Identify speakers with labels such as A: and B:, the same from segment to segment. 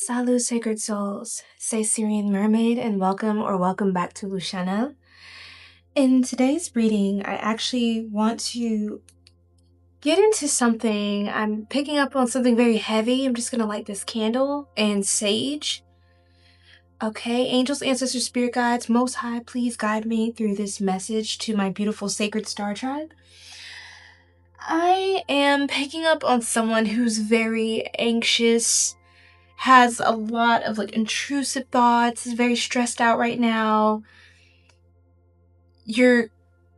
A: Salut, sacred souls. Say Sirian Mermaid and welcome back to 𝘮𝑦 channel. In today's reading, I actually want to get into something. I'm picking up on something very heavy. I'm just going to light this candle and sage. Okay, angels, ancestors, spirit guides, Most High, please guide me through this message to my beautiful sacred star tribe. I am picking up on someone who's very anxious, has a lot of intrusive thoughts, is very stressed out right now. You're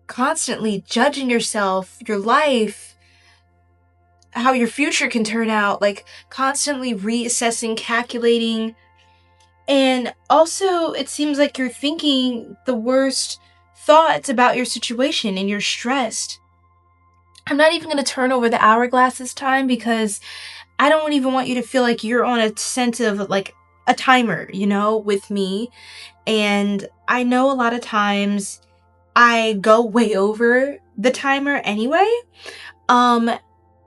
A: constantly judging yourself, your life, how your future can turn out, constantly reassessing, calculating. And also, it seems like you're thinking the worst thoughts about your situation and you're stressed. I'm not even going to turn over the hourglass this time because I don't even want you to feel like you're on a sense of a timer, with me. And I know a lot of times I go way over the timer anyway. And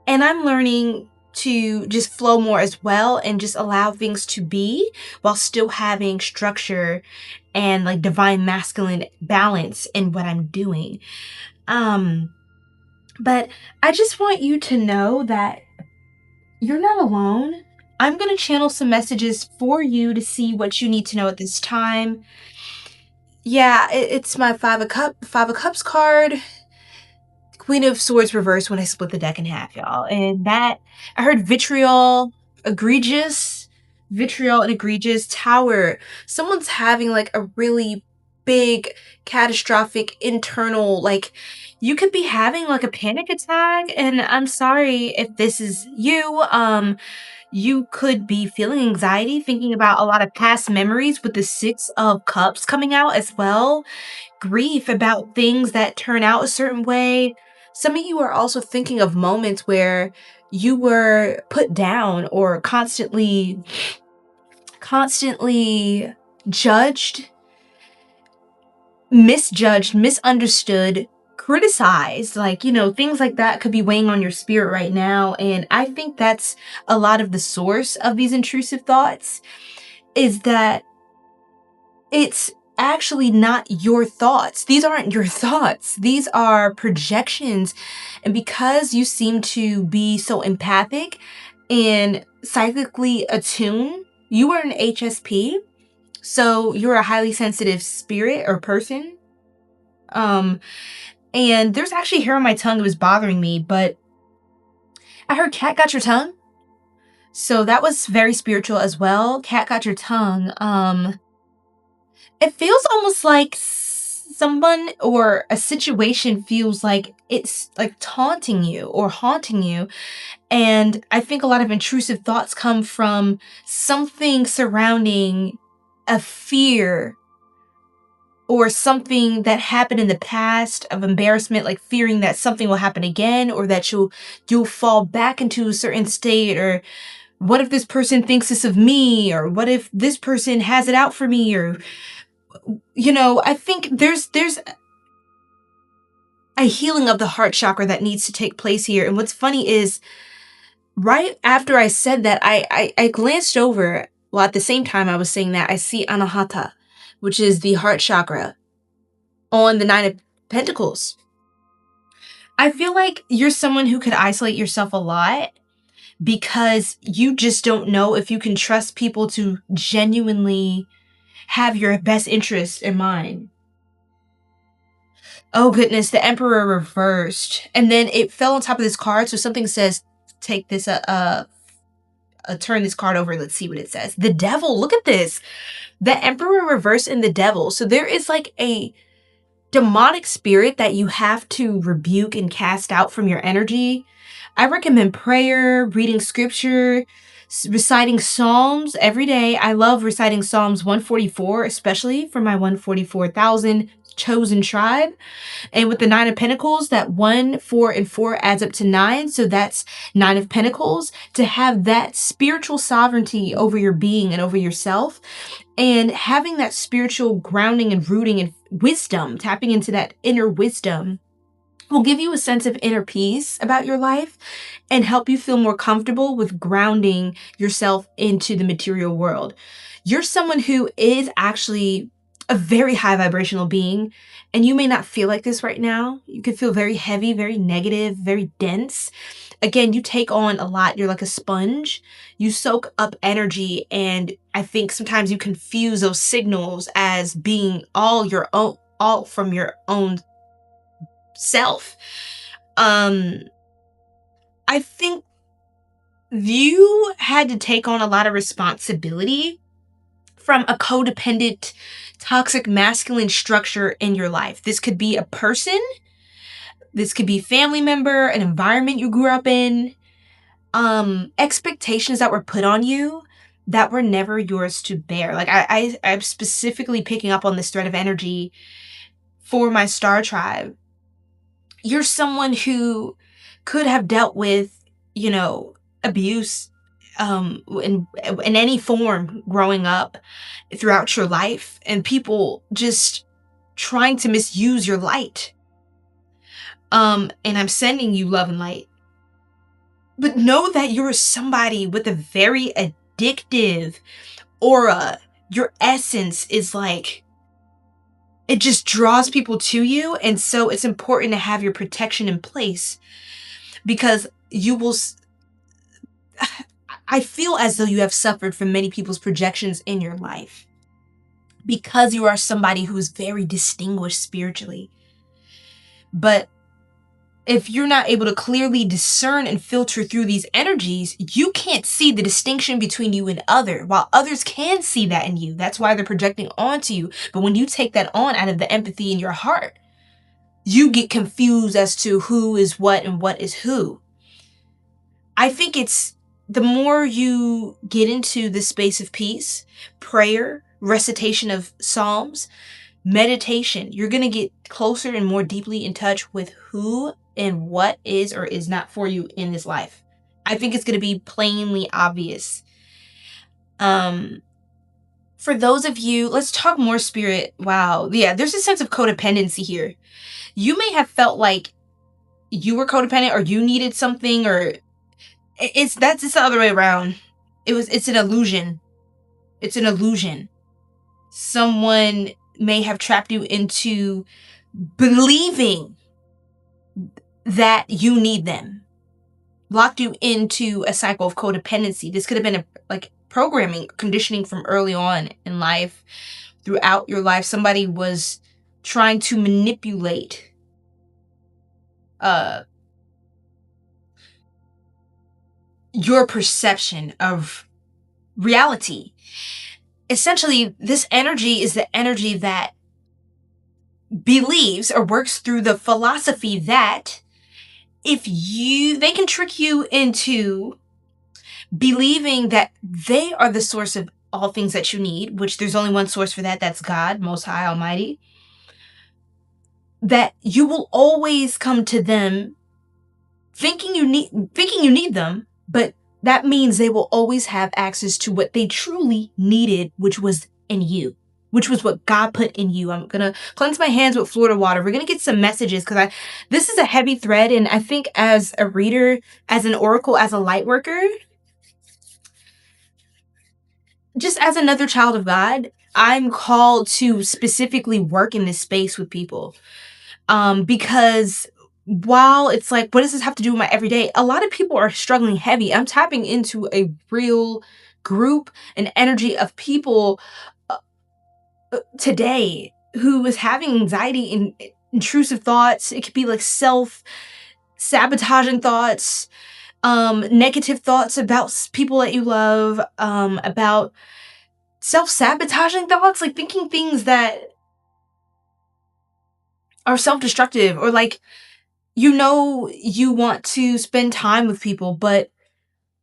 A: I'm learning to just flow more as well and just allow things to be while still having structure and divine masculine balance in what I'm doing. But I just want you to know that you're not alone. I'm going to channel some messages for you to see what you need to know at this time. Yeah, it's my Five of Cups card. Queen of Swords reversed when I split the deck in half, y'all. And that, I heard vitriol, egregious, tower. Someone's having a really big catastrophic internal, you could be having a panic attack. And I'm sorry if this is you. You could be feeling anxiety, thinking about a lot of past memories with the Six of Cups coming out as well. Grief about things that turn out a certain way. Some of you are also thinking of moments where you were put down or constantly judged, misjudged, misunderstood, criticized, things like that could be weighing on your spirit right now. And I think that's a lot of the source of these intrusive thoughts, is that it's actually not your thoughts. These aren't your thoughts. These are projections. And because you seem to be so empathic and psychically attuned, you are an HSP. So you're a highly sensitive spirit or person. And there's actually hair on my tongue that was bothering me, but I heard cat got your tongue. So that was very spiritual as well. Cat got your tongue. It feels almost like someone or a situation feels like it's taunting you or haunting you. And I think a lot of intrusive thoughts come from something surrounding a fear or something that happened in the past of embarrassment, fearing that something will happen again, or that you'll fall back into a certain state, or what if this person thinks this of me, or what if this person has it out for me, or I think there's a healing of the heart chakra that needs to take place here. And what's funny is right after I said that, I glanced over. Well, at the same time I was saying that, I see Anahata, which is the heart chakra, on the Nine of Pentacles. I feel like you're someone who could isolate yourself a lot because you just don't know if you can trust people to genuinely have your best interest in mind. Oh goodness, the Emperor reversed. And then it fell on top of this card. So something says, take this, turn this card over. Let's see what it says. The Devil, look at this. The Emperor reversed and the Devil. So there is a demonic spirit that you have to rebuke and cast out from your energy. I recommend prayer, reading scripture, reciting Psalms every day. I love reciting Psalms 144, especially for my 144,000 chosen tribe. And with the Nine of Pentacles, that 1, 4, and 4 adds up to 9. So that's 9 of Pentacles, to have that spiritual sovereignty over your being and over yourself, and having that spiritual grounding and rooting and wisdom, tapping into that inner wisdom will give you a sense of inner peace about your life and help you feel more comfortable with grounding yourself into the material world. You're someone who is actually a very high vibrational being, and you may not feel like this right now. You could feel very heavy, very negative, very dense. Again, you take on a lot. You're like a sponge. You soak up energy, and I think sometimes you confuse those signals as being all your own, all from your own self. I think you had to take on a lot of responsibility from a codependent, toxic masculine structure in your life. This could be a person, this could be a family member, an environment you grew up in, expectations that were put on you that were never yours to bear. Like I'm specifically picking up on this thread of energy for my star tribe. You're someone who could have dealt with, abuse in any form growing up throughout your life, and people just trying to misuse your light. And I'm sending you love and light. But know that you're somebody with a very addictive aura. Your essence is like, it just draws people to you. And so it's important to have your protection in place, because you will, I feel as though you have suffered from many people's projections in your life, because you are somebody who is very distinguished spiritually. But if you're not able to clearly discern and filter through these energies, you can't see the distinction between you and other, while others can see that in you. That's why they're projecting onto you. But when you take that on out of the empathy in your heart, you get confused as to who is what and what is who. I think it's the more you get into the space of peace, prayer, recitation of Psalms, meditation, you're going to get closer and more deeply in touch with who and what is or is not for you in this life. I think it's going to be plainly obvious. For those of you, let's talk more spirit. Wow. Yeah, there's a sense of codependency here. You may have felt like you were codependent, or you needed something, or it's the other way around. It's an illusion. It's an illusion. Someone may have trapped you into believing that you need them, locked you into a cycle of codependency. This could have been programming, conditioning from early on in life, throughout your life. Somebody was trying to manipulate your perception of reality. Essentially, this energy is the energy that believes or works through the philosophy that they can trick you into believing that they are the source of all things that you need, which there's only one source for that. That's God, Most High, Almighty. That you will always come to them thinking you need them, but that means they will always have access to what they truly needed, which was in you, which was what God put in you. I'm going to cleanse my hands with Florida water. We're going to get some messages, because this is a heavy thread. And I think as a reader, as an oracle, as a light worker, just as another child of God, I'm called to specifically work in this space with people. Because while it's like, what does this have to do with my everyday? A lot of people are struggling heavy. I'm tapping into a real group and energy of people today who is having anxiety and intrusive thoughts. It could be like self-sabotaging thoughts, negative thoughts about people that you love, about self-sabotaging thoughts, like thinking things that are self-destructive, or you want to spend time with people, but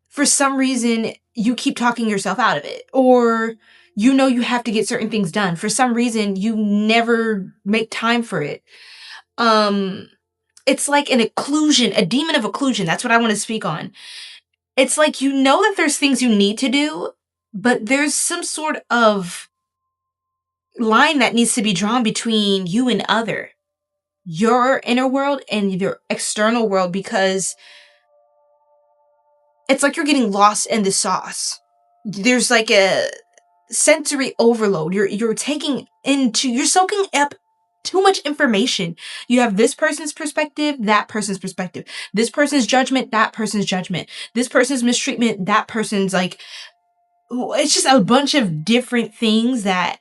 A: for some reason you keep talking yourself out of it, or you have to get certain things done. For some reason you never make time for it. It's like an occlusion, a demon of occlusion. That's what I want to speak on. It's like, that there's things you need to do, but there's some sort of line that needs to be drawn between you and other. your inner world and your external world, because it's like you're getting lost in the sauce. There's like a sensory overload. You're soaking up too much information. You have this person's perspective, that person's perspective, this person's judgment, that person's judgment, this person's mistreatment, that person's like, it's just a bunch of different things that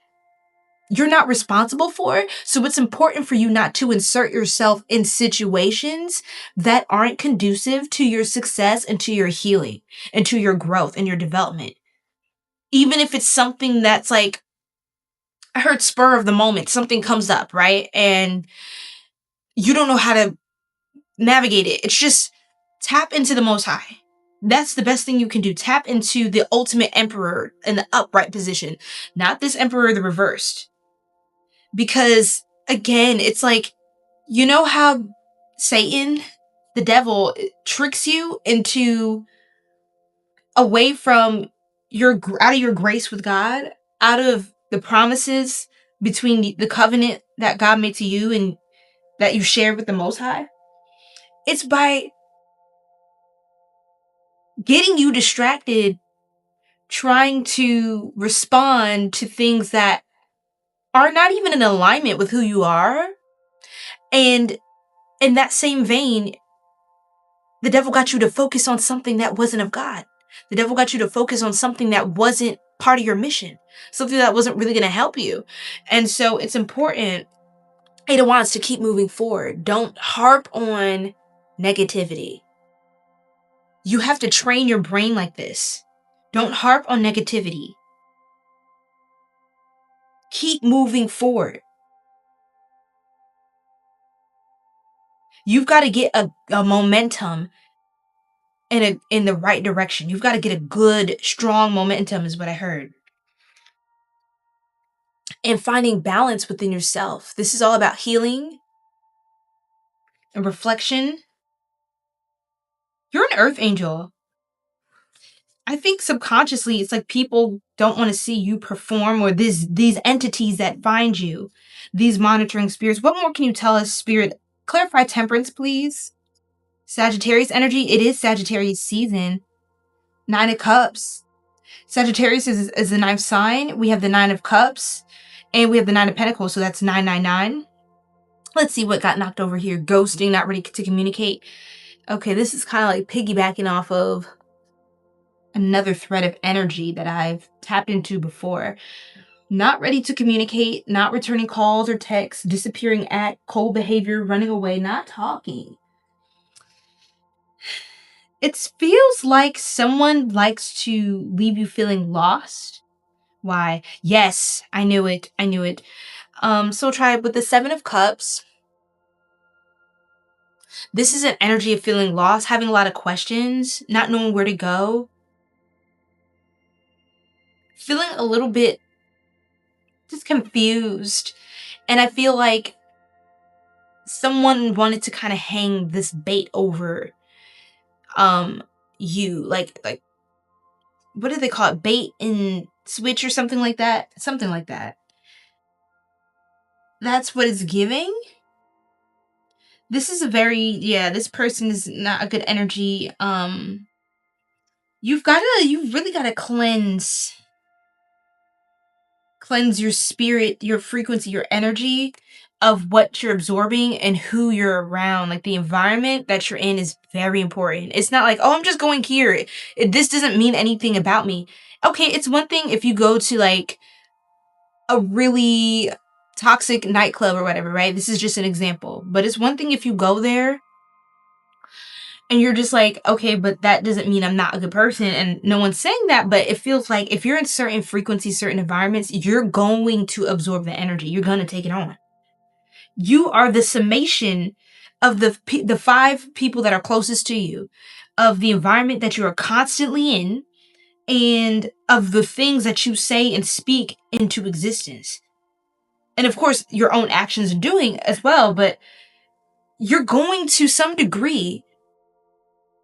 A: you're not responsible for. So it's important for you not to insert yourself in situations that aren't conducive to your success and to your healing and to your growth and your development. Even if it's something that's like, I heard spur of the moment, something comes up, right? And you don't know how to navigate it. It's just tap into the Most High. That's the best thing you can do. Tap into the ultimate emperor in the upright position, not this emperor the reversed. Because again, it's like, you know how Satan, the devil, tricks you into away from out of your grace with God, out of the promises between the covenant that God made to you and that you shared with the Most High. It's by getting you distracted, trying to respond to things that are not even in alignment with who you are. And in that same vein, the devil got you to focus on something that wasn't of God. The devil got you to focus on something that wasn't part of your mission, something that wasn't really going to help you. And so it's important, Ada wants to keep moving forward. Don't harp on negativity. You have to train your brain like this. Don't harp on negativity. Keep moving forward. You've got to get a momentum in the right direction. You've got to get a good, strong momentum is what I heard. And finding balance within yourself. This is all about healing and reflection. You're an earth angel. I think subconsciously it's like people don't want to see you perform, or these entities that find you, these monitoring spirits. What more can you tell us, Spirit? Clarify temperance, please. Sagittarius energy. It is Sagittarius season. 9 of Cups. Sagittarius is the 9th sign. We have the 9 of Cups. And we have the 9 of Pentacles. So that's 999. Let's see what got knocked over here. Ghosting, not ready to communicate. Okay, this is kind of like piggybacking off of another thread of energy that I've tapped into before. Not ready to communicate, not returning calls or texts, disappearing act, cold behavior, running away, not talking. It feels like someone likes to leave you feeling lost. Why? Yes, I knew it. Soul Tribe, with the 7 of Cups, this is an energy of feeling lost, having a lot of questions, not knowing where to go. Feeling a little bit just confused. And I feel like someone wanted to kind of hang this bait over you. Like what do they call it? Bait and switch or something like that? Something like that. That's what it's giving. This is this person is not a good energy. You've really gotta cleanse your spirit, your frequency, your energy of what you're absorbing and who you're around. Like the environment that you're in is very important. It's not like, oh, I'm just going here. This doesn't mean anything about me. Okay, it's one thing if you go to like a really toxic nightclub or whatever, right? This is just an example. But it's one thing if you go there and you're just like, okay, but that doesn't mean I'm not a good person. And no one's saying that, but it feels like if you're in certain frequencies, certain environments, you're going to absorb the energy. You're going to take it on. You are the summation of the 5 people that are closest to you, of the environment that you are constantly in, and of the things that you say and speak into existence. And of course, your own actions are doing as well, but you're going to some degree,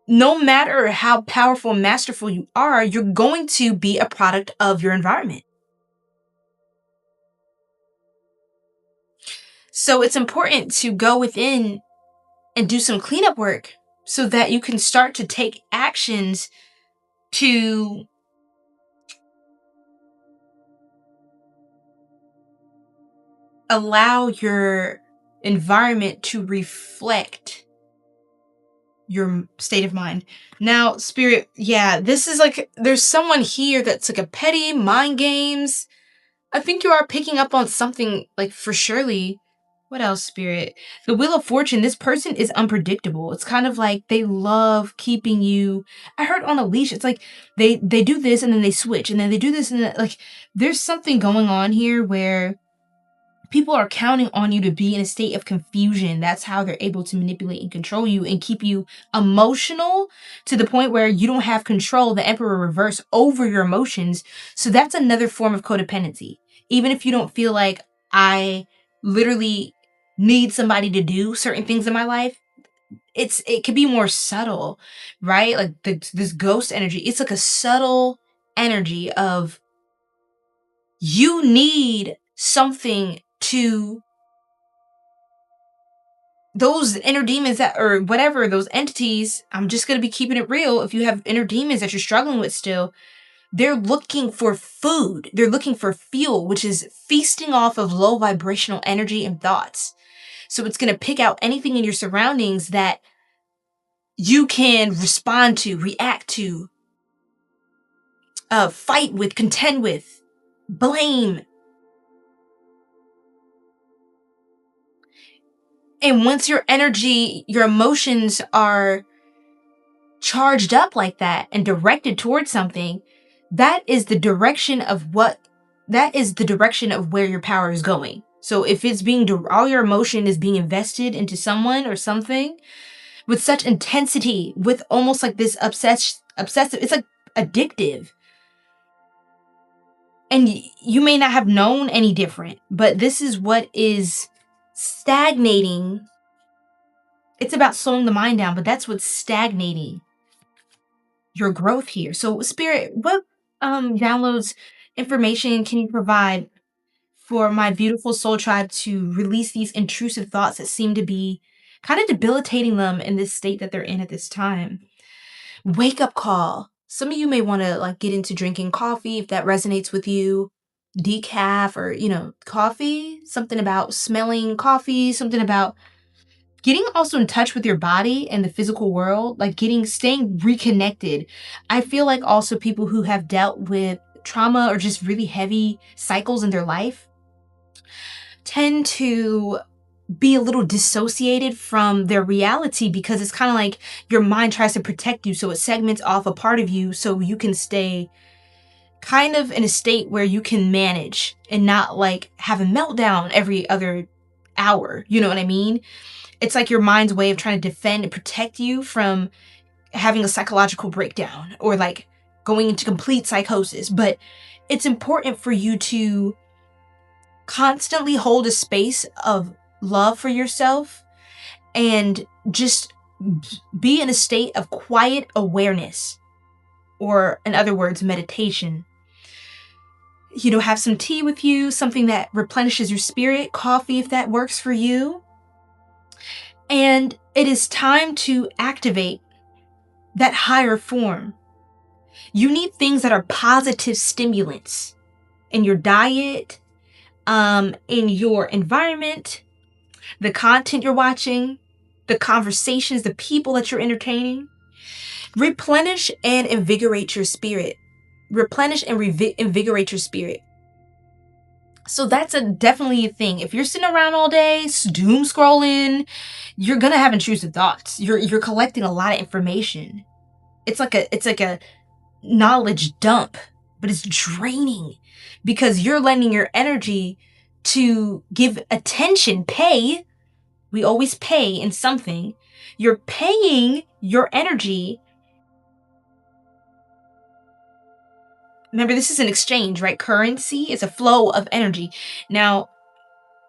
A: no matter how powerful and masterful you are, you're going to be a product of your environment. So it's important to go within and do some cleanup work so that you can start to take actions to allow your environment to reflect your state of mind. Now, Spirit, yeah, this is like, there's someone here that's like a petty mind games. I think you are picking up on something, like, for surely. What else, Spirit? The Wheel of Fortune, this person is unpredictable. It's kind of like they love keeping you, I heard, on a leash. It's like they do this and then they switch and then they do this and then, like, there's something going on here where people are counting on you to be in a state of confusion. That's how they're able to manipulate and control you and keep you emotional to the point where you don't have control, the Emperor reverse, over your emotions. So that's another form of codependency. Even if you don't feel like I literally need somebody to do certain things in my life, it could be more subtle, right? Like this ghost energy. It's like a subtle energy of you need something to those inner demons that, or whatever, those entities. I'm just going to be keeping it real. If you have inner demons that you're struggling with still, they're looking for food. They're looking for fuel, which is feasting off of low vibrational energy and thoughts. So it's going to pick out anything in your surroundings that you can respond to, react to, fight with, contend with, blame. And once your energy, your emotions are charged up like that and directed towards something, that is the direction of where your power is going. So if it's all your emotion is being invested into someone or something with such intensity, with almost like this obsessive, it's like addictive. And you may not have known any different, but this is what is stagnating. It's about slowing the mind down, but that's what's stagnating your growth here. So, Spirit, what downloads, information can you provide for my beautiful soul tribe to release these intrusive thoughts that seem to be kind of debilitating them in this state that they're in at this time? Wake up call. Some of you may want to like get into drinking coffee if that resonates with you. Decaf or, coffee. Something about smelling coffee. Something about getting also in touch with your body and the physical world. Like staying reconnected. I feel like also people who have dealt with trauma or just really heavy cycles in their life tend to be a little dissociated from their reality because it's kind of like your mind tries to protect you. So it segments off a part of you so you can stay kind of in a state where you can manage and not like have a meltdown every other hour. You know what I mean? It's like your mind's way of trying to defend and protect you from having a psychological breakdown or like going into complete psychosis. But it's important for you to constantly hold a space of love for yourself and just be in a state of quiet awareness, or in other words, meditation. Have some tea with you, something that replenishes your spirit, coffee if that works for you. And it is time to activate that higher form. You need things that are positive stimulants in your diet, in your environment, the content you're watching, the conversations, the people that you're entertaining. Replenish and invigorate your spirit. Replenish and invigorate your spirit. So that's definitely a thing. If you're sitting around all day, doom scrolling, you're gonna have intrusive thoughts. You're collecting a lot of information. It's like a knowledge dump, but it's draining because you're lending your energy to give attention, pay. We always pay in something. You're paying your energy. Remember, this is an exchange, right? Currency is a flow of energy. Now,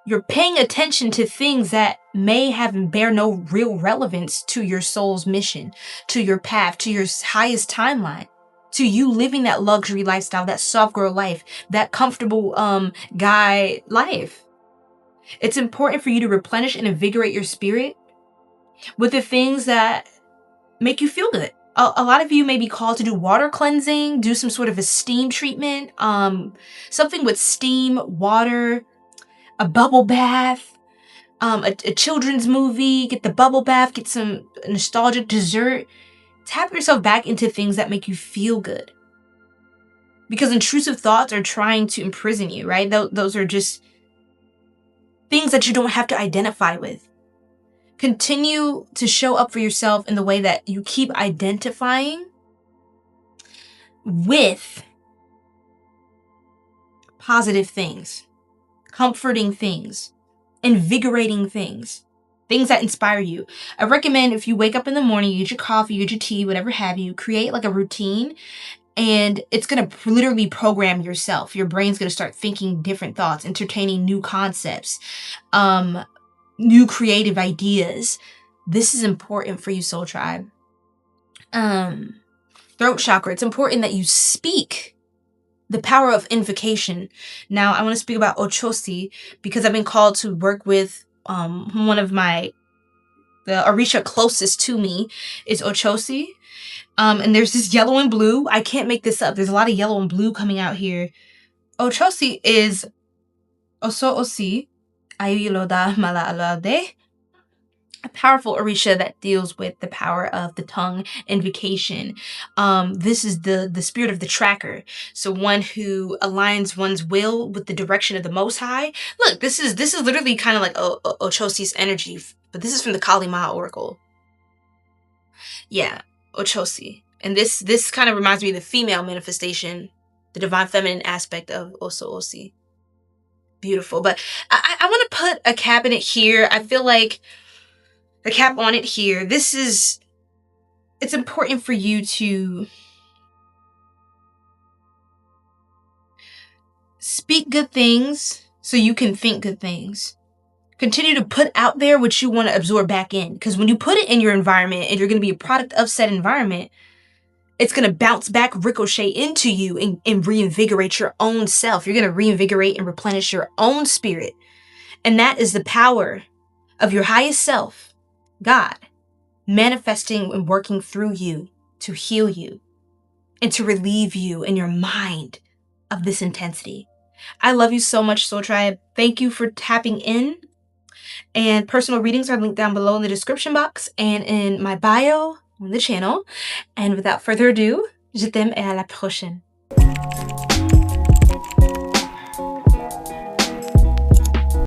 A: you're paying attention to things that may bear no real relevance to your soul's mission, to your path, to your highest timeline, to you living that luxury lifestyle, that soft girl life, that comfortable guy life. It's important for you to replenish and invigorate your spirit with the things that make you feel good. A lot of you may be called to do water cleansing, do some sort of a steam treatment, something with steam, water, a bubble bath, a children's movie, get the bubble bath, get some nostalgic dessert. Tap yourself back into things that make you feel good. Because intrusive thoughts are trying to imprison you, right? Those are just things that you don't have to identify with. Continue to show up for yourself in the way that you keep identifying with positive things, comforting things, invigorating things, things that inspire you. I recommend if you wake up in the morning, you get your coffee, you get your tea, whatever have you, create like a routine, and it's going to literally program yourself. Your brain's going to start thinking different thoughts, entertaining new concepts, new creative ideas. This is important for you, Soul Tribe. Throat chakra. It's important that you speak the power of invocation. Now, I want to speak about 𝘗𝘭𝘨 because I've been called to work with one of the Orisha closest to me is 𝘗𝘭𝘨. And there's this yellow and blue. I can't make this up. There's a lot of yellow and blue coming out here. 𝘗𝘭𝘨 is 𝘗𝘭𝘨 𝘨𝘏𝘦𝘢𝘴𝘦, a powerful Orisha that deals with the power of the tongue, invocation. This is the spirit of the tracker. So one who aligns one's will with the direction of the Most High. Look, this is literally kind of like 𝘗𝘭𝘨's energy, but this is from the 𝘗𝑦𝘨 oracle. Yeah, 𝘗𝘭𝘨. And this kind of reminds me of the female manifestation, the divine feminine aspect of 𝘗𝘨. Beautiful. But I want to put a cap in it here. I feel like a cap on it here. It's important for you to speak good things so you can think good things. Continue to put out there what you want to absorb back in. Because when you put it in your environment and you're going to be a product of said environment, it's going to bounce back, ricochet into you and reinvigorate your own self. You're going to reinvigorate and replenish your own spirit. And that is the power of your highest self, God, manifesting and working through you to heal you and to relieve you in your mind of this intensity. I love you so much, Soul Tribe. Thank you for tapping in. And personal readings are linked down below in the description box and in my bio on the channel. And without further ado, je t'aime et à la prochaine.